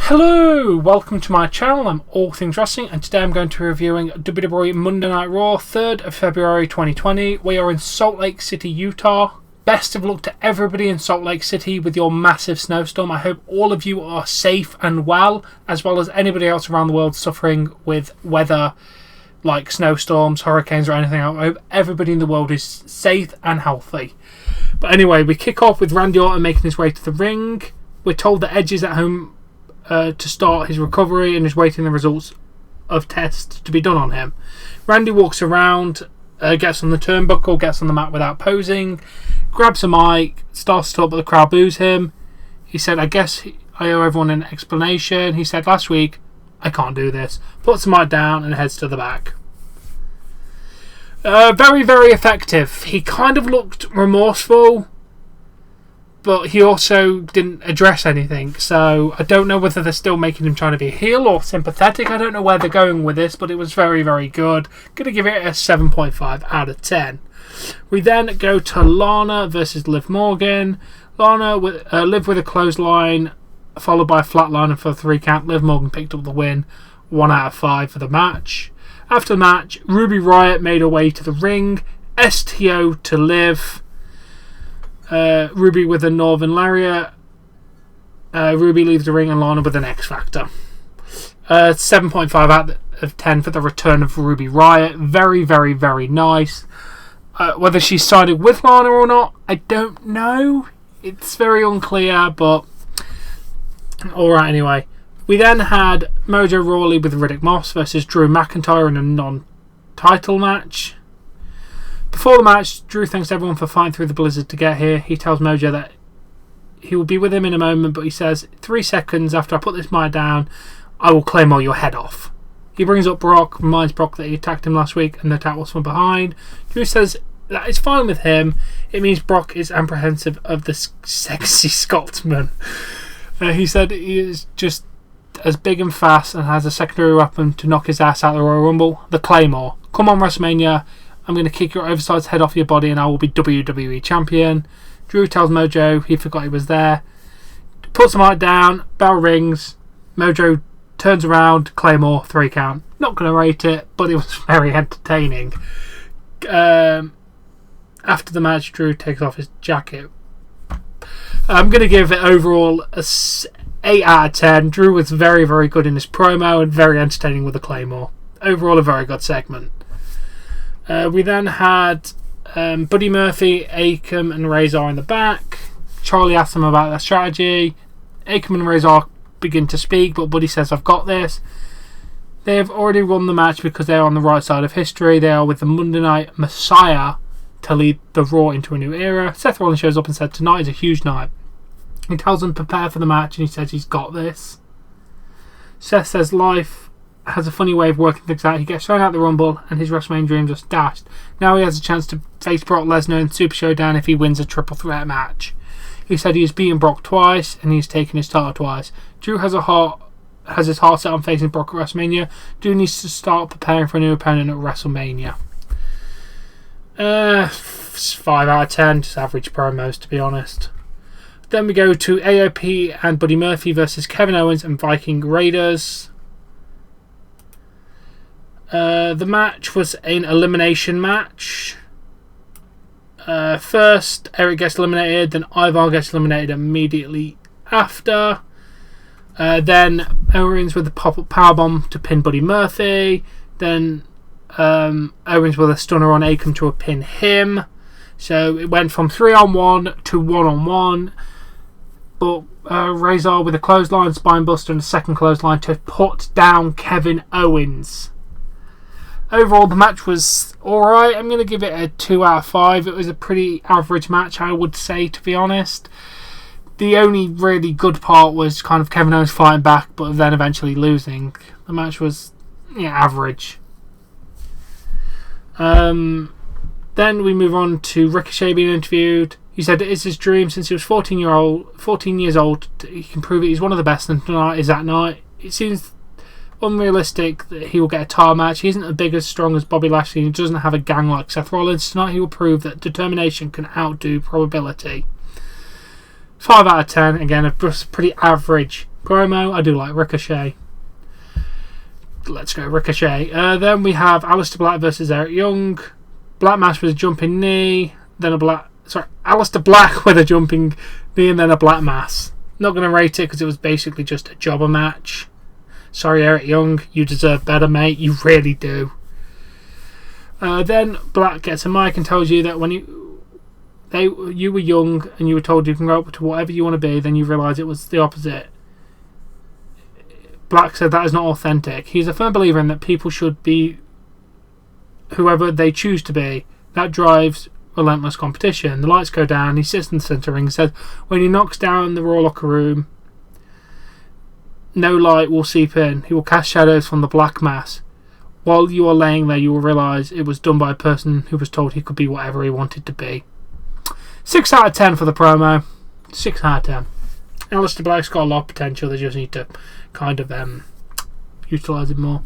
Hello, welcome to my channel. I'm All Things Wrestling, and today I'm going to be reviewing WWE Monday Night Raw, 3rd of February 2020. We are in Salt Lake City, Utah. Best of luck to everybody in Salt Lake City with your massive snowstorm. I hope all of you are safe and well as anybody else around the world suffering with weather like snowstorms, hurricanes or anything else. I hope everybody in the world is safe and healthy. But anyway, we kick off with Randy Orton making his way to the ring. We're told that Edge is at home to start his recovery and is waiting the results of tests to be done on him. Randy walks around, gets on the turnbuckle, gets on the mat without posing, grabs a mic, starts to talk, but the crowd boos him. He said, I guess I owe everyone an explanation. He said last week, I can't do this. Puts the mic down and heads to the back. Very, very effective. He kind of looked remorseful, but he also didn't address anything, so I don't know whether they're still making him trying to be a heel or sympathetic. I don't know where they're going with this, but it was very, very good. Going to give it a 7.5 out of 10. We then go to Lana versus Liv Morgan. Lana Liv with a clothesline, followed by a flatliner for a 3 count. Liv Morgan picked up the win, 1 out of 5 for the match. After the match, Ruby Riott made her way to the ring. STO to Liv. Ruby with a Northern Lariat. Ruby leaves the ring and Lana with an X Factor. 7.5 out of 10 for the return of Ruby Riott. Very, very, very nice. Whether she sided with Lana or not, I don't know. It's very unclear, but alright anyway. We then had Mojo Rawley with Riddick Moss versus Drew McIntyre in a non-title match. Before the match, Drew thanks everyone for fighting through the blizzard to get here. He tells Mojo that he will be with him in a moment, but he says, 3 seconds after I put this mic down, I will claim all your head off. He brings up Brock, reminds Brock that he attacked him last week and the attack was from behind. Drew says that it's fine with him. It means Brock is apprehensive of the sexy Scotsman. He said he is just as big and fast and has a secondary weapon to knock his ass out of the Royal Rumble, the Claymore. Come on, WrestleMania. I'm going to kick your oversized head off your body and I will be WWE Champion. Drew tells Mojo he forgot he was there. Puts the mic down, bell rings. Mojo turns around, Claymore, 3 count. Not going to rate it, but it was very entertaining. After the match, Drew takes off his jacket. I'm going to give it overall a 8 out of 10. Drew was very, very good in this promo and very entertaining with the Claymore. Overall, a very good segment. We then had Buddy Murphy, Akam and Razor in the back. Charlie asked them about their strategy. Akam and Razor begin to speak, but Buddy says, I've got this. They have already won the match because they are on the right side of history. They are with the Monday Night Messiah to lead the Raw into a new era. Seth Rollins shows up and said, tonight is a huge night. He tells them prepare for the match and he says he's got this. Seth says life has a funny way of working things out. He gets thrown out the Rumble and his WrestleMania dreams are dashed. Now he has a chance to face Brock Lesnar in Super Showdown if he wins a triple threat match. He said he has beaten Brock twice and he's taken his title twice. Drew has his heart set on facing Brock at WrestleMania. Drew needs to start preparing for a new opponent at WrestleMania. 5 out of 10, just average promos to be honest. Then we go to AOP and Buddy Murphy versus Kevin Owens and Viking Raiders. The match was an elimination match. First, Eric gets eliminated, then Ivar gets eliminated immediately after. Then Owens with the pop-up powerbomb to pin Buddy Murphy. Then Owens with a stunner on Akam to pin him. So it went from 3-on-1 to 1-on-1. But Razor with a clothesline, spinebuster and a second clothesline to put down Kevin Owens. Overall, the match was alright. I'm going to give it a 2 out of 5. It was a pretty average match, I would say, to be honest. The only really good part was kind of Kevin Owens fighting back, but then eventually losing. The match was average. Then we move on to Ricochet being interviewed. He said it is his dream since he was 14 years old. He can prove it. He's one of the best, and tonight is that night. It seems unrealistic that he will get a title match. He isn't as big as strong as Bobby Lashley. He doesn't have a gang like Seth Rollins. Tonight he will prove that determination can outdo probability. 5 out of 10. Again, a pretty average promo. I do like Ricochet. Let's go Ricochet. Then we have Aleister Black versus Eric Young. Black Mass with a jumping knee. Then Aleister Black with a jumping knee and then a Black Mass. Not going to rate it because it was basically just a jobber match. Sorry, Eric Young. You deserve better, mate. You really do. Then Black gets a mic and tells you that when you were young and you were told you can grow up to whatever you want to be, then you realise it was the opposite. Black said that is not authentic. He's a firm believer in that people should be whoever they choose to be. That drives relentless competition. The lights go down. He sits in the centre ring and says, when he knocks down the Raw locker room, no light will seep in. He will cast shadows from the Black Mass. While you are laying there, you will realise it was done by a person who was told he could be whatever he wanted to be. 6 out of 10 for the promo. 6 out of 10. Aleister Black's got a lot of potential. They just need to kind of utilise it more.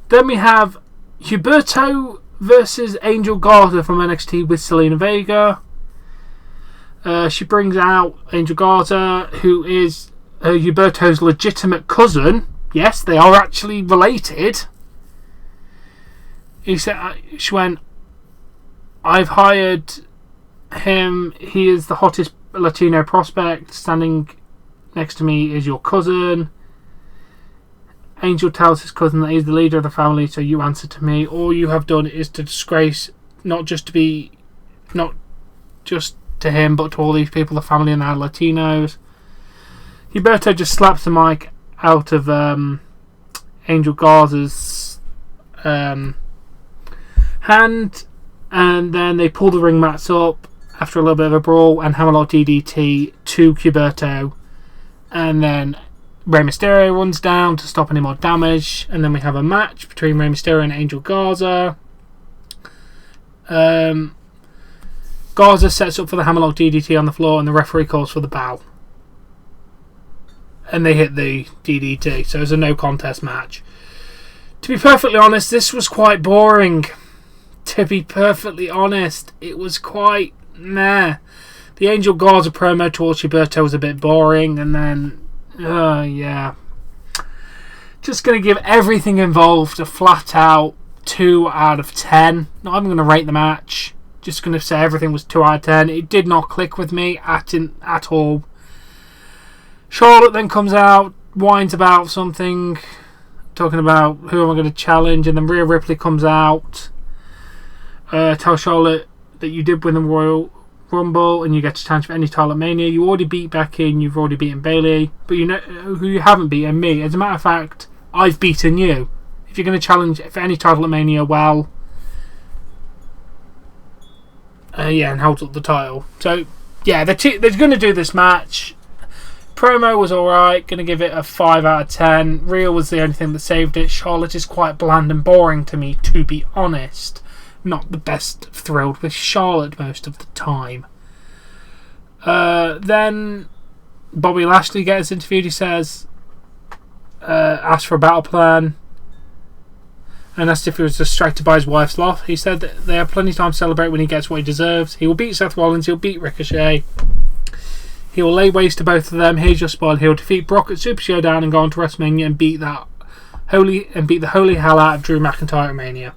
Then we have Huberto versus Angel Garza from NXT with Selena Vega. She brings out Angel Garza, who is Huberto's legitimate cousin. Yes, they are actually related. She went, I've hired him. He is the hottest Latino prospect. Standing next to me is your cousin. Angel tells his cousin that he's the leader of the family, so you answer to me. All you have done is to disgrace not just to him, but to all these people, the family and our Latinos. Huberto just slaps the mic out of Angel Garza's hand, and then they pull the ring mats up after a little bit of a brawl and hammerlock DDT to Huberto, and then Rey Mysterio runs down to stop any more damage, and then we have a match between Rey Mysterio and Angel Garza. Garza sets up for the hammerlock DDT on the floor, and the referee calls for the bow. And they hit the DDT, so it's a no contest match. To be perfectly honest, this was quite boring. To be perfectly honest, it was quite meh. The Angel Garza promo towards Huberto was a bit boring, and then yeah. Just going to give everything involved a flat out 2 out of 10. Not even going to rate the match. Just going to say everything was 2 out of 10. It did not click with me at all. Charlotte then comes out, whines about something, talking about who am I going to challenge, and then Rhea Ripley comes out, tells Charlotte that you did win the Royal Rumble and you get to challenge for any title at Mania. You already beat Becky and you've already beaten Bayley, but you know who you haven't beaten? Me. As a matter of fact, I've beaten you. If you're going to challenge for any title at Mania, well, and holds up the title. So yeah, they're going to do this match. Promo was alright, going to give it a 5 out of 10. Rhea was the only thing that saved it. Charlotte is quite bland and boring to me, to be honest. Not the best thrilled with Charlotte most of the time. Then Bobby Lashley gets interviewed. He says, asked for a battle plan and asked if he was distracted by his wife's loss. He said that they have plenty of time to celebrate when he gets what he deserves. He will beat Seth Rollins, he'll beat Ricochet, he will lay waste to both of them. Here's your spoil. He'll defeat Brock at Super Showdown and go on to WrestleMania and beat the holy hell out of Drew McIntyre at Mania.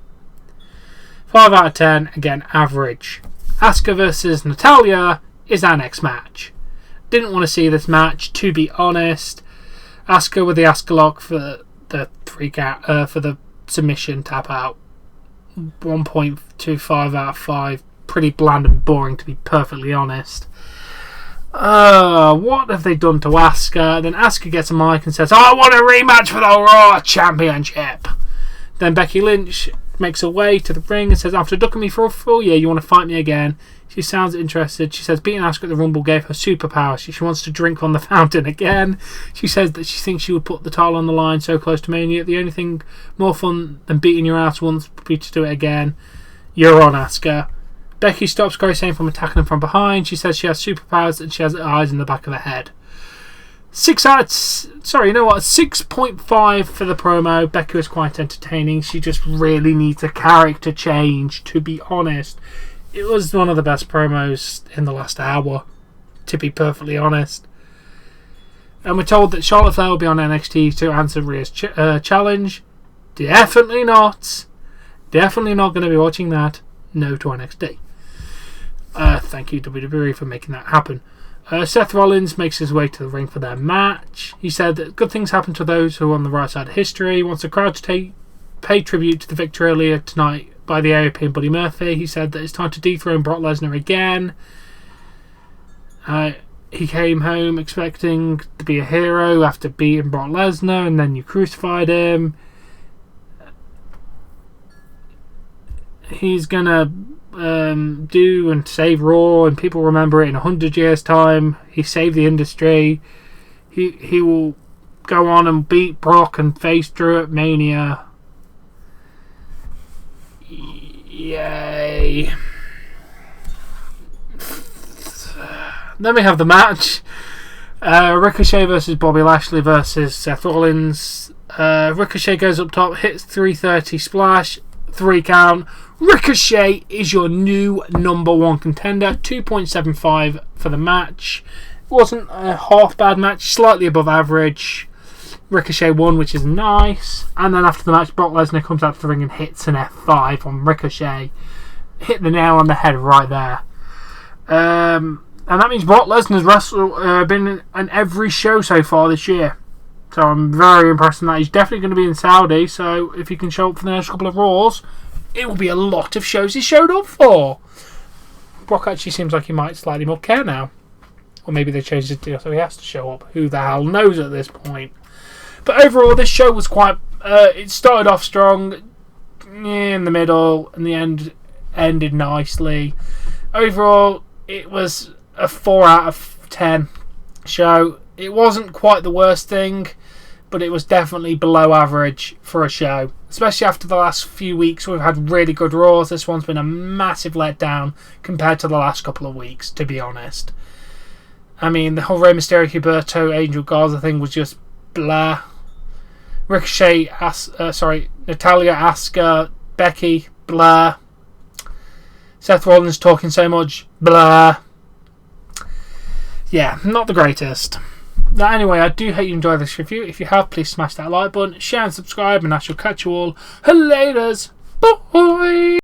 5 out of 10, again, average. Asuka versus Natalya is our next match. Didn't want to see this match, to be honest. Asuka with the Asuka lock for the for the submission tap out. 1.25 out of 5. Pretty bland and boring, to be perfectly honest. What have they done to Asuka? Then Asuka gets a mic and says, I want a rematch for the Raw Championship. Then Becky Lynch makes her way to the ring and says, after ducking me for a full year, you want to fight me again? She sounds interested. She says beating Asuka at the Rumble gave her superpowers. She wants to drink from the fountain again. She says that she thinks she would put the title on the line so close to Mania. The only thing more fun than beating your ass once would be to do it again. You're on, Asuka. Becky stops Corey Sane from attacking him from behind. She says she has superpowers and she has eyes in the back of her head. 6.5 for the promo. Becky was quite entertaining. She just really needs a character change, to be honest. It was one of the best promos in the last hour, to be perfectly honest. And we're told that Charlotte Flair will be on NXT to answer Rhea's challenge. Definitely not. Definitely not going to be watching that. No to NXT. Thank you, WWE, for making that happen. Seth Rollins makes his way to the ring for their match. He said that good things happen to those who are on the right side of history. He wants the crowd to pay tribute to the victory earlier tonight by the AOP and Buddy Murphy. He said that it's time to dethrone Brock Lesnar again. He came home expecting to be a hero after beating Brock Lesnar, and then you crucified him. He's gonna do and save Raw, and people remember it in 100 years' time. He saved the industry. He will go on and beat Brock and face Drew at Mania. Yay. Then we have the match. Ricochet versus Bobby Lashley versus Seth Rollins. Ricochet goes up top, hits 330 splash, 3 count. Ricochet is your new number 1 contender. 2.75 for the match. It wasn't a half bad match, slightly above average. Ricochet won, which is nice. And then after the match, Brock Lesnar comes out to the ring and hits an F5 on Ricochet. Hit the nail on the head right there. And that means Brock Lesnar's been in every show so far this year. So I'm very impressed in that. He's definitely going to be in Saudi, so if he can show up for the next couple of Raws, it will be a lot of shows he showed up for. Brock actually seems like he might slightly more care now. Or maybe they changed his deal so he has to show up. Who the hell knows at this point. But overall, this show was quite... it started off strong, in the middle, and the end ended nicely. Overall, it was a 4 out of 10 show. It wasn't quite the worst thing, but it was definitely below average for a show. Especially after the last few weeks, we've had really good Raws. This one's been a massive letdown compared to the last couple of weeks, to be honest. I mean, the whole Rey Mysterio, Huberto, Angel Garza thing was just blah. Ricochet, Natalia, Asuka, Becky, blah. Seth Rollins talking so much, blah. Yeah, not the greatest. But anyway, I do hope you enjoyed this review. If you have, please smash that like button, share and subscribe, and I shall catch you all later. Bye!